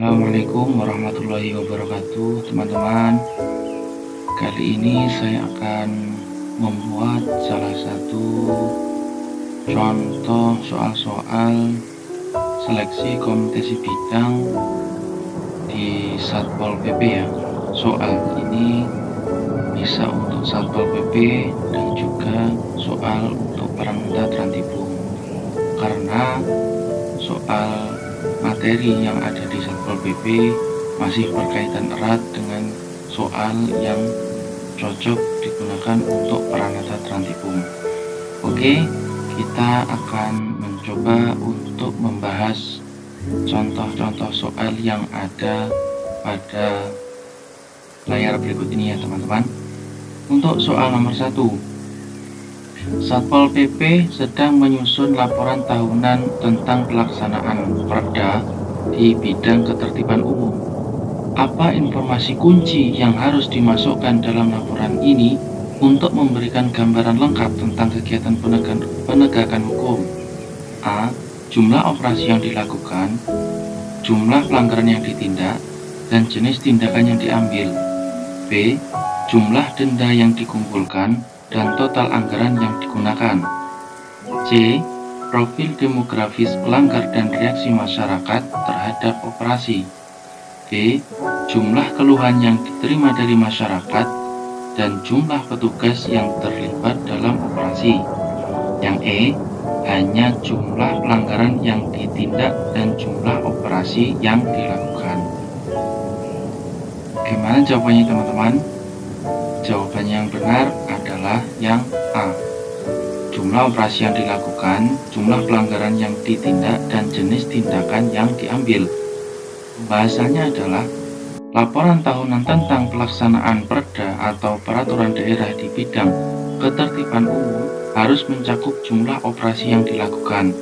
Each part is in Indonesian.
Assalamualaikum warahmatullahi wabarakatuh, teman-teman. Kali ini saya akan membuat salah satu contoh soal-soal seleksi kompetensi bidang di Satpol PP ya. Soal ini bisa untuk Satpol PP dan juga soal untuk Pramda Trantibum. Karena soal materi yang ada di Satpol PP masih berkaitan erat dengan soal yang cocok digunakan untuk Pramda Trantibum. Oke, kita akan mencoba untuk membahas contoh-contoh soal yang ada pada layar berikut ini ya teman-teman. Untuk soal nomor 1, Satpol PP sedang menyusun laporan tahunan tentang pelaksanaan Perda di bidang ketertiban umum. Apa informasi kunci yang harus dimasukkan dalam laporan ini untuk memberikan gambaran lengkap tentang kegiatan penegakan hukum? A. Jumlah operasi yang dilakukan, jumlah pelanggaran yang ditindak, dan jenis tindakan yang diambil. B. Jumlah denda yang dikumpulkan dan total anggaran yang digunakan. C. Profil demografis pelanggar dan reaksi masyarakat terhadap operasi. D. Jumlah keluhan yang diterima dari masyarakat dan jumlah petugas yang terlibat dalam operasi. Yang E. Hanya jumlah pelanggaran yang ditindak dan jumlah operasi yang dilakukan. Gimana jawabannya teman-teman? Jawabannya yang benar adalah yang A. Jumlah operasi yang dilakukan, jumlah pelanggaran yang ditindak, dan jenis tindakan yang diambil. Pembahasannya adalah laporan tahunan tentang pelaksanaan Perda atau peraturan daerah di bidang ketertiban umum harus mencakup jumlah operasi yang dilakukan.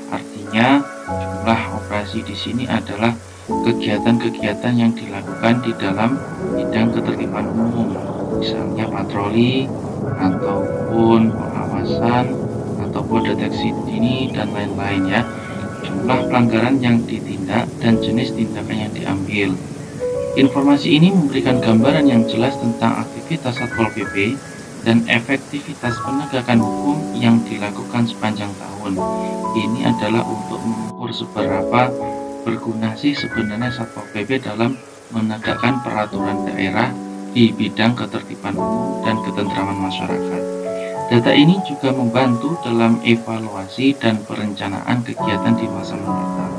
Artinya, jumlah operasi di sini adalah kegiatan-kegiatan yang dilakukan di dalam bidang ketertiban umum. Misalnya patroli, ataupun pengawasan, ataupun deteksi dini, dan lain-lain ya. Jumlah pelanggaran yang ditindak dan jenis tindakan yang diambil. Informasi ini memberikan gambaran yang jelas tentang aktivitas Satpol PP dan efektivitas penegakan hukum yang dilakukan sepanjang tahun. Ini adalah untuk mengukur seberapa berguna sih sebenarnya Satpol PP dalam menegakkan peraturan daerah di bidang ketertiban umum dan ketentraman masyarakat. Data ini juga membantu dalam evaluasi dan perencanaan kegiatan di masa mendatang.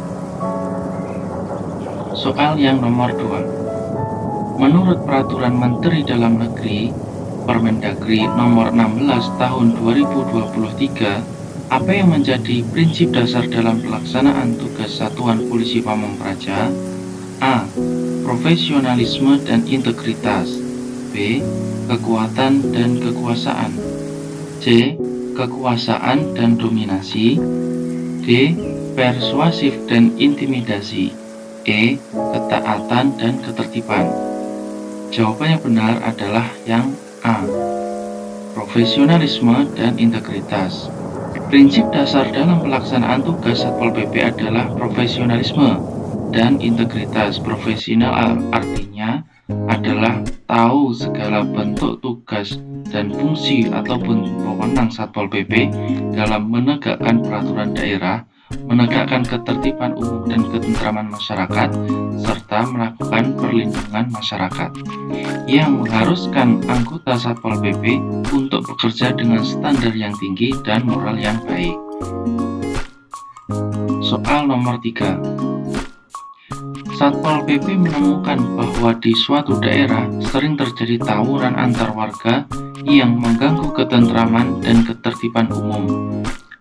Soal yang nomor 2. Menurut Peraturan Menteri Dalam Negeri Permendagri nomor 16 tahun 2023, apa yang menjadi prinsip dasar dalam pelaksanaan tugas Satuan Polisi Pamong Praja? A. Profesionalisme dan integritas. B. Kekuatan dan kekuasaan. C. Kekuasaan dan dominasi. D. Persuasif dan intimidasi. E. Ketaatan dan ketertiban. Jawaban yang benar adalah yang A. Profesionalisme dan integritas. Prinsip dasar dalam pelaksanaan tugas Satpol PP adalah profesionalisme dan integritas. Profesional artinya adalah tahu segala bentuk tugas dan fungsi ataupun wewenang Satpol PP dalam menegakkan peraturan daerah, menegakkan ketertiban umum dan ketentraman masyarakat, serta melakukan perlindungan masyarakat, yang mengharuskan anggota Satpol PP untuk bekerja dengan standar yang tinggi dan moral yang baik. Soal nomor 3. Satpol PP menemukan bahwa di suatu daerah sering terjadi tawuran antar warga yang mengganggu ketentraman dan ketertiban umum.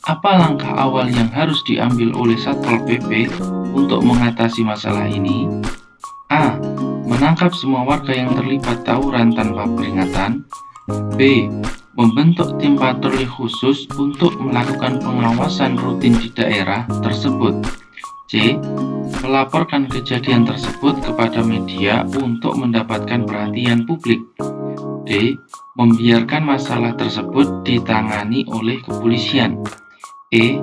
Apa langkah awal yang harus diambil oleh Satpol PP untuk mengatasi masalah ini? A. Menangkap semua warga yang terlibat tawuran tanpa peringatan. B. Membentuk tim patroli khusus untuk melakukan pengawasan rutin di daerah tersebut. C. Melaporkan kejadian tersebut kepada media untuk mendapatkan perhatian publik. D. Membiarkan masalah tersebut ditangani oleh kepolisian. E.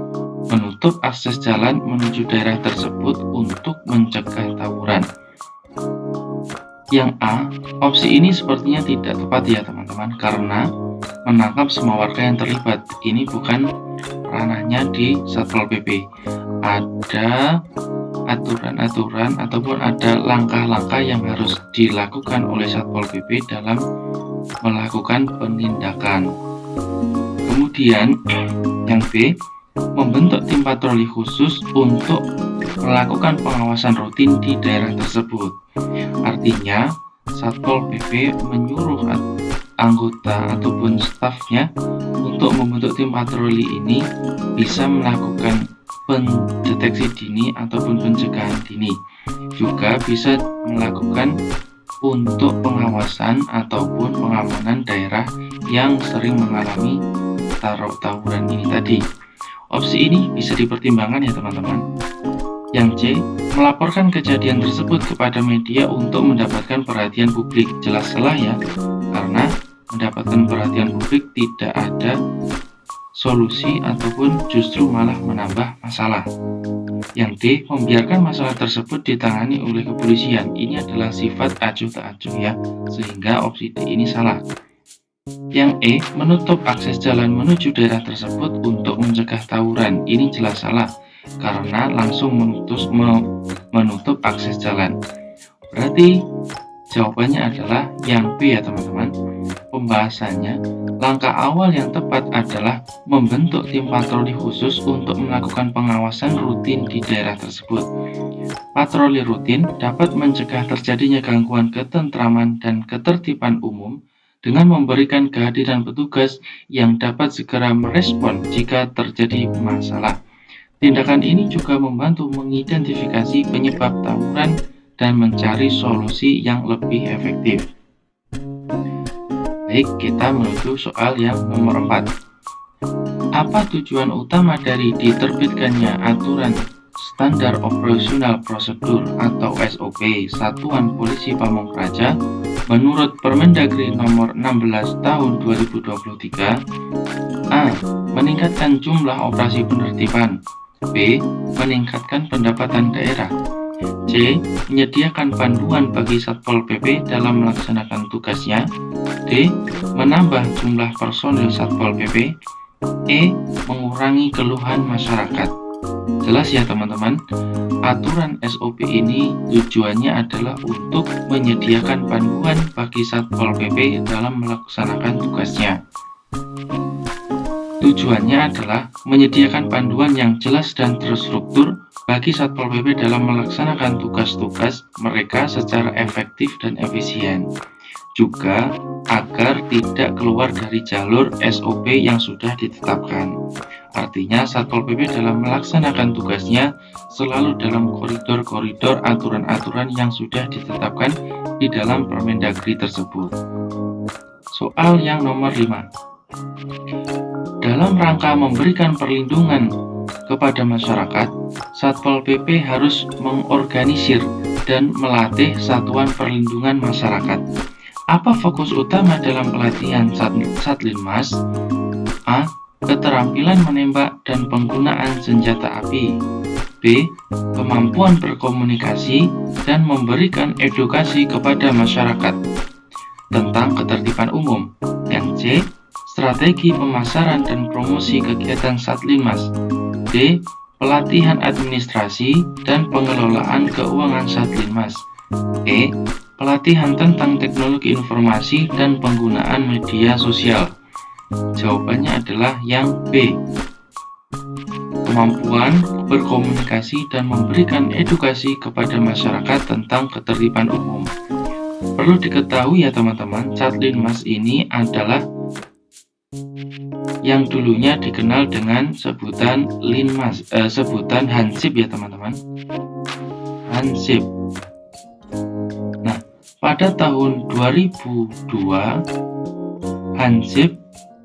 menutup akses jalan menuju daerah tersebut untuk mencegah tawuran. Yang A, opsi ini sepertinya tidak tepat ya teman-teman, karena menangkap semua warga yang terlibat. Ini bukan ranahnya di Satpol PP. Ada aturan-aturan ataupun ada langkah-langkah yang harus dilakukan oleh Satpol PP dalam melakukan penindakan. Kemudian yang B, membentuk tim patroli khusus untuk melakukan pengawasan rutin di daerah tersebut. Artinya, Satpol PP menyuruh anggota ataupun stafnya untuk membentuk tim patroli ini bisa melakukan pendeteksi dini ataupun pencegahan dini. Juga bisa melakukan untuk pengawasan ataupun pengamanan daerah yang sering mengalami tawuran ini tadi. Opsi ini bisa dipertimbangkan ya teman-teman. Yang C, melaporkan kejadian tersebut kepada media untuk mendapatkan perhatian publik. Jelas salah ya, karena mendapatkan perhatian publik tidak ada solusi ataupun justru malah menambah masalah. Yang D, membiarkan masalah tersebut ditangani oleh kepolisian. Ini adalah sifat acuh tak acuh ya, sehingga opsi D ini salah. Yang E, menutup akses jalan menuju daerah tersebut untuk mencegah tawuran. Ini jelas salah, karena langsung menutup akses jalan. Berarti jawabannya adalah yang B ya teman-teman. Pembahasannya, langkah awal yang tepat adalah membentuk tim patroli khusus untuk melakukan pengawasan rutin di daerah tersebut. Patroli rutin dapat mencegah terjadinya gangguan ketentraman dan ketertiban umum dengan memberikan kehadiran petugas yang dapat segera merespon jika terjadi masalah. Tindakan ini juga membantu mengidentifikasi penyebab tawuran dan mencari solusi yang lebih efektif. Baik, kita menuju soal yang nomor 4. Apa tujuan utama dari diterbitkannya aturan Standar Operasional Prosedur atau SOP Satuan Polisi Pamong Praja menurut Permendagri nomor 16 tahun 2023? A. Meningkatkan jumlah operasi penertiban. B. Meningkatkan pendapatan daerah. C. Menyediakan panduan bagi Satpol PP dalam melaksanakan tugasnya. D. Menambah jumlah personil Satpol PP. E. Mengurangi keluhan masyarakat. Jelas ya teman-teman, aturan SOP ini tujuannya adalah untuk menyediakan panduan bagi Satpol PP dalam melaksanakan tugasnya. Tujuannya adalah menyediakan panduan yang jelas dan terstruktur bagi Satpol PP dalam melaksanakan tugas-tugas mereka secara efektif dan efisien. Juga agar tidak keluar dari jalur SOP yang sudah ditetapkan. Artinya Satpol PP dalam melaksanakan tugasnya selalu dalam koridor-koridor aturan-aturan yang sudah ditetapkan di dalam Permendagri tersebut. Soal yang nomor 5. Dalam rangka memberikan perlindungan kepada masyarakat, Satpol PP harus mengorganisir dan melatih satuan perlindungan masyarakat. Apa fokus utama dalam pelatihan Satlinmas? A. Keterampilan menembak dan penggunaan senjata api. B. Kemampuan berkomunikasi dan memberikan edukasi kepada masyarakat tentang ketertiban umum. Yang C. Strategi pemasaran dan promosi kegiatan Satlinmas. D. Pelatihan administrasi dan pengelolaan keuangan Satlinmas. E. Pelatihan tentang teknologi informasi dan penggunaan media sosial. Jawabannya adalah yang B. Kemampuan berkomunikasi dan memberikan edukasi kepada masyarakat tentang ketertiban umum. Perlu diketahui ya teman-teman, Satlinmas ini adalah yang dulunya dikenal dengan sebutan sebutan Hansip ya teman-teman. Hansip. Nah, pada tahun 2002 Hansip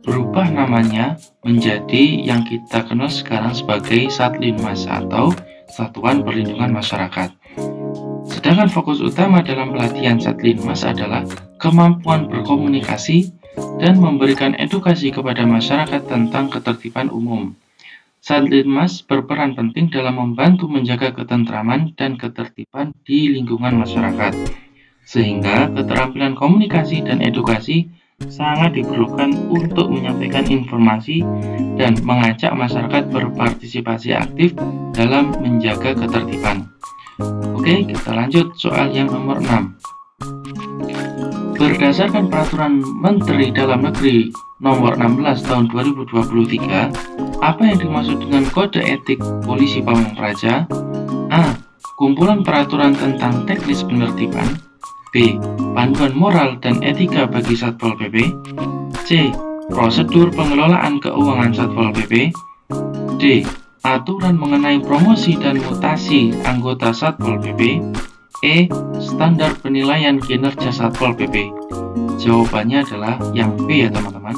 berubah namanya menjadi yang kita kenal sekarang sebagai Satlinmas atau Satuan Perlindungan Masyarakat. Sedangkan fokus utama dalam pelatihan Satlinmas adalah kemampuan berkomunikasi dan memberikan edukasi kepada masyarakat tentang ketertiban umum. Satlinmas berperan penting dalam membantu menjaga ketentraman dan ketertiban di lingkungan masyarakat, sehingga keterampilan komunikasi dan edukasi sangat diperlukan untuk menyampaikan informasi dan mengajak masyarakat berpartisipasi aktif dalam menjaga ketertiban. Oke, kita lanjut soal yang nomor 6. Berdasarkan Peraturan Menteri Dalam Negeri Nomor 16 Tahun 2023, apa yang dimaksud dengan Kode Etik Polisi Pamong Praja? A. Kumpulan peraturan tentang teknis penertiban. B. Panduan moral dan etika bagi Satpol PP. C. Prosedur pengelolaan keuangan Satpol PP. D. Aturan mengenai promosi dan mutasi anggota Satpol PP. E. Standar penilaian kinerja Satpol PP. Jawabannya adalah yang B ya teman-teman.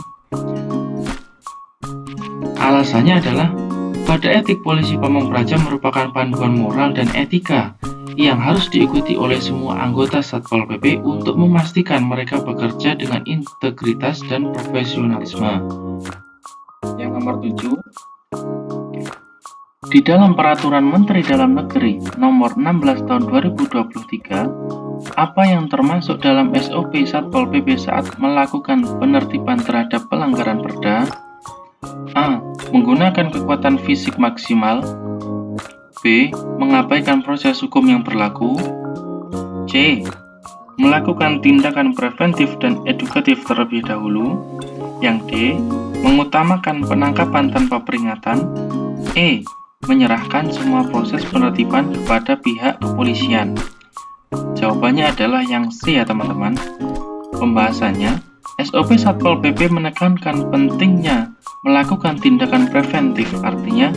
Alasannya adalah Kode Etik Polisi Pamong Praja merupakan panduan moral dan etika yang harus diikuti oleh semua anggota Satpol PP untuk memastikan mereka bekerja dengan integritas dan profesionalisme. Yang nomor 7, di dalam Peraturan Menteri Dalam Negeri Nomor 16 Tahun 2023, apa yang termasuk dalam SOP Satpol PP saat melakukan penertiban terhadap pelanggaran Perda? A. Menggunakan kekuatan fisik maksimal. B. Mengabaikan proses hukum yang berlaku. C. Melakukan tindakan preventif dan edukatif terlebih dahulu. Yang D. Mengutamakan penangkapan tanpa peringatan. E. Menyerahkan semua proses penertiban kepada pihak kepolisian. Jawabannya adalah yang C ya teman-teman. Pembahasannya, SOP Satpol PP menekankan pentingnya melakukan tindakan preventif, artinya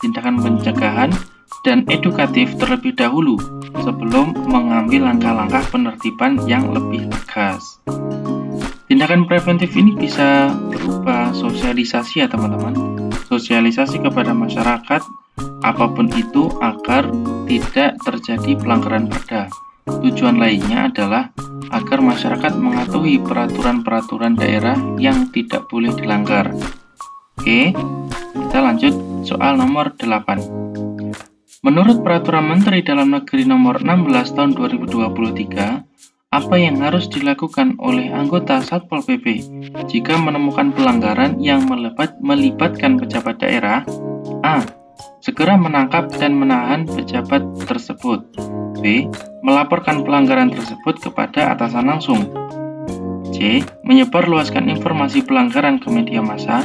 tindakan pencegahan dan edukatif terlebih dahulu sebelum mengambil langkah-langkah penertiban yang lebih tegas. Tindakan preventif ini bisa berupa sosialisasi ya teman-teman, sosialisasi kepada masyarakat apapun itu agar tidak terjadi pelanggaran Perda. Tujuan lainnya adalah agar masyarakat mematuhi peraturan-peraturan daerah yang tidak boleh dilanggar. Oke, kita lanjut soal nomor 8. Menurut Peraturan Menteri Dalam Negeri Nomor 16 Tahun 2023, apa yang harus dilakukan oleh anggota Satpol PP jika menemukan pelanggaran yang melibatkan pejabat daerah? A. Segera menangkap dan menahan pejabat tersebut. B. Melaporkan pelanggaran tersebut kepada atasan langsung. C. Menyebarluaskan informasi pelanggaran ke media massa.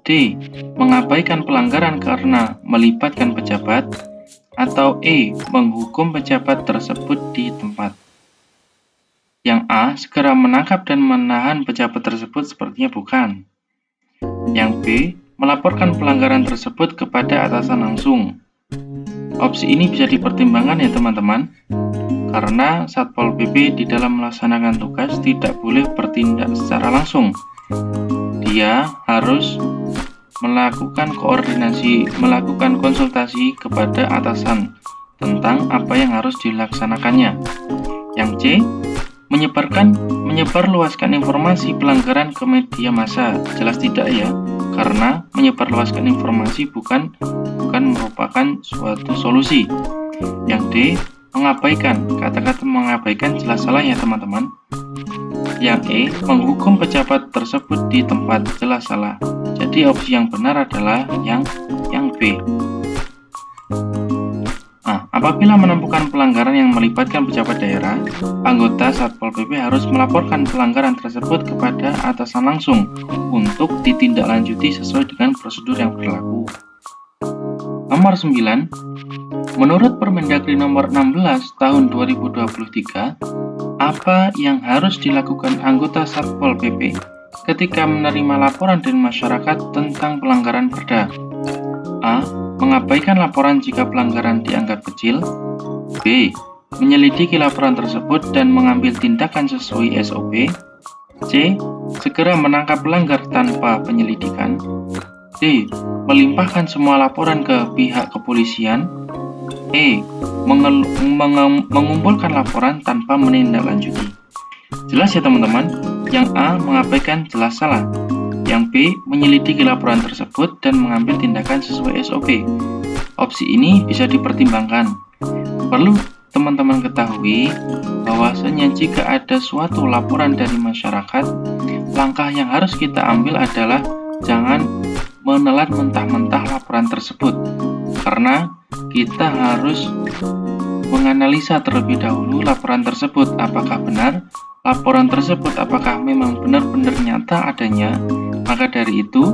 D. Mengabaikan pelanggaran karena melibatkan pejabat. Atau E. Menghukum pejabat tersebut di tempat. Yang A. Segera menangkap dan menahan pejabat tersebut sepertinya bukan. Yang B. Melaporkan pelanggaran tersebut kepada atasan langsung. Opsi ini bisa dipertimbangkan ya teman-teman, karena Satpol PP di dalam melaksanakan tugas tidak boleh bertindak secara langsung. Dia harus melakukan koordinasi, melakukan konsultasi kepada atasan tentang apa yang harus dilaksanakannya. Yang C. Menyebarluaskan informasi pelanggaran ke media massa. Jelas tidak ya, karena menyebarluaskan informasi bukan merupakan suatu solusi. Yang D. Mengabaikan. Kata-kata mengabaikan jelas salah ya teman-teman. Yang E. Menghukum pejabat tersebut di tempat. Jelas salah. Jadi opsi yang benar adalah yang B. Apabila menemukan pelanggaran yang melibatkan pejabat daerah, anggota Satpol PP harus melaporkan pelanggaran tersebut kepada atasan langsung untuk ditindaklanjuti sesuai dengan prosedur yang berlaku. Nomor 9. Menurut Permendagri Nomor 16 Tahun 2023, apa yang harus dilakukan anggota Satpol PP ketika menerima laporan dari masyarakat tentang pelanggaran Perda? A. Mengabaikan laporan jika pelanggaran dianggap kecil. B. Menyelidiki laporan tersebut dan mengambil tindakan sesuai SOP. C. Segera menangkap pelanggar tanpa penyelidikan. D. Melimpahkan semua laporan ke pihak kepolisian. E. Mengumpulkan laporan tanpa menindaklanjuti. Jelas ya teman-teman, yang A mengabaikan jelas salah. Yang B Yang B. Menyelidiki laporan tersebut dan mengambil tindakan sesuai SOP. Opsi ini bisa dipertimbangkan. Perlu teman-teman ketahui bahwasanya jika ada suatu laporan dari masyarakat, langkah yang harus kita ambil adalah jangan menelan mentah-mentah laporan tersebut, karena kita harus menganalisa terlebih dahulu laporan tersebut apakah benar, laporan tersebut apakah memang benar-benar nyata adanya. Maka dari itu,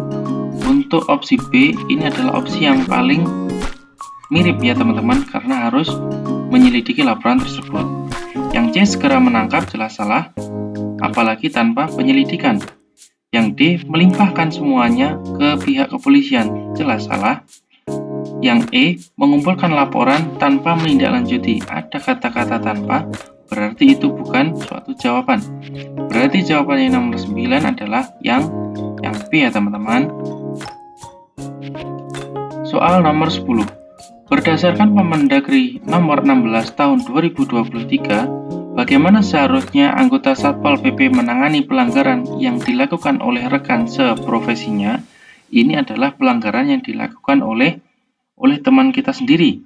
untuk opsi B ini adalah opsi yang paling mirip ya teman-teman, karena harus menyelidiki laporan tersebut. Yang C. Segera menangkap, jelas salah, apalagi tanpa penyelidikan. Yang D. Melimpahkan semuanya ke pihak kepolisian, jelas salah. Yang E. Mengumpulkan laporan tanpa menindaklanjuti. Ada kata-kata tanpa, berarti itu bukan suatu jawaban. Berarti jawaban yang nomor 9 adalah yang B ya teman-teman. Soal nomor 10. Berdasarkan Permendagri nomor 16 tahun 2023, bagaimana seharusnya anggota Satpol PP menangani pelanggaran yang dilakukan oleh rekan seprofesinya? Ini adalah pelanggaran yang dilakukan oleh teman kita sendiri.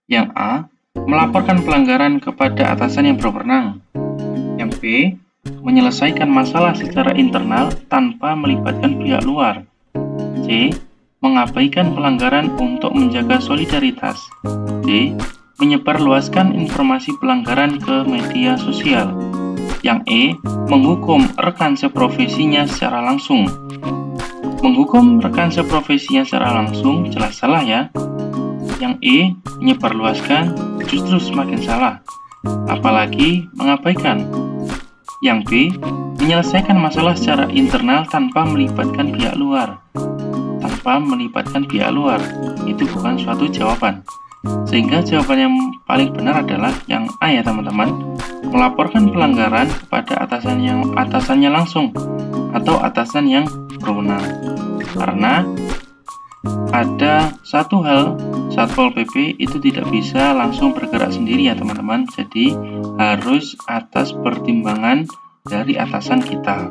Yang A. Melaporkan pelanggaran kepada atasan yang berwenang. Yang B. Menyelesaikan masalah secara internal tanpa melibatkan pihak luar. C. Mengabaikan pelanggaran untuk menjaga solidaritas. D. Menyebarluaskan informasi pelanggaran ke media sosial. Yang E. Menghukum rekan seprofesinya secara langsung. Menghukum rekan seprofesinya secara langsung jelas salah ya. Yang E. Menyebarluaskan justru semakin salah, apalagi mengabaikan. Yang B. Menyelesaikan masalah secara internal tanpa melibatkan pihak luar. Itu bukan suatu jawaban. Sehingga jawaban yang paling benar adalah yang A ya teman-teman. Melaporkan pelanggaran kepada atasannya langsung atau atasan yang berwenang. Karena ada satu hal, Satpol PP itu tidak bisa langsung bergerak sendiri ya teman-teman. Jadi harus atas pertimbangan dari atasan kita.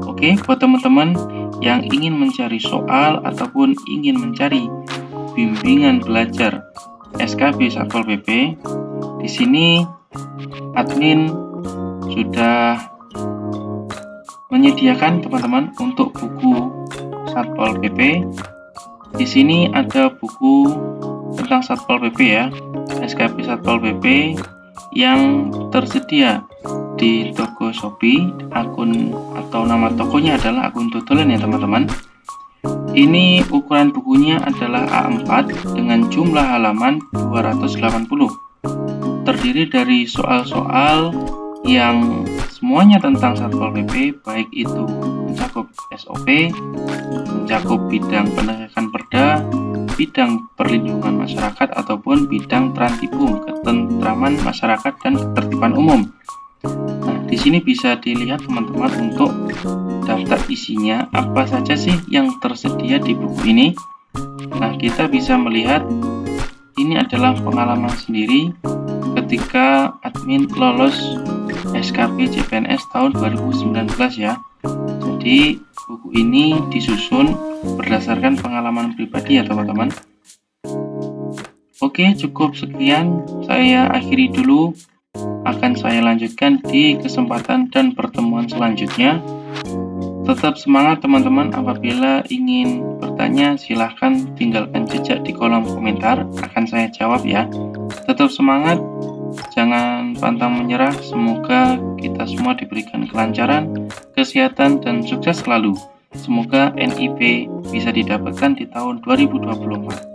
Oke, buat teman-teman yang ingin mencari soal ataupun ingin mencari bimbingan belajar SKB Satpol PP, di sini admin sudah menyediakan teman-teman untuk buku Satpol PP. Di sini ada buku tentang Satpol PP ya, SKB Satpol PP yang tersedia di toko Shopee. Akun atau nama tokonya adalah akun Tutulen ya teman-teman. Ini ukuran bukunya adalah A4 dengan jumlah halaman 280. Terdiri dari soal-soal yang semuanya tentang Satpol PP, baik itu mencakup SOP, mencakup bidang penegakan perda, bidang perlindungan masyarakat ataupun bidang Trantibum, ketentraman masyarakat dan ketertiban umum. Nah, di sini bisa dilihat teman-teman untuk daftar isinya apa saja sih yang tersedia di buku ini. Nah, kita bisa melihat ini adalah pengalaman sendiri ketika admin lolos SKB CPNS tahun 2019 ya. Jadi buku ini disusun berdasarkan pengalaman pribadi ya teman-teman. Oke, cukup sekian, saya akhiri dulu. Akan saya lanjutkan di kesempatan dan pertemuan selanjutnya. Tetap semangat teman-teman, apabila ingin bertanya silahkan tinggalkan jejak di kolom komentar, akan saya jawab ya. Tetap semangat, jangan pantang menyerah, semoga kita semua diberikan kelancaran, kesehatan, dan sukses selalu. Semoga NIP bisa didapatkan di tahun 2024.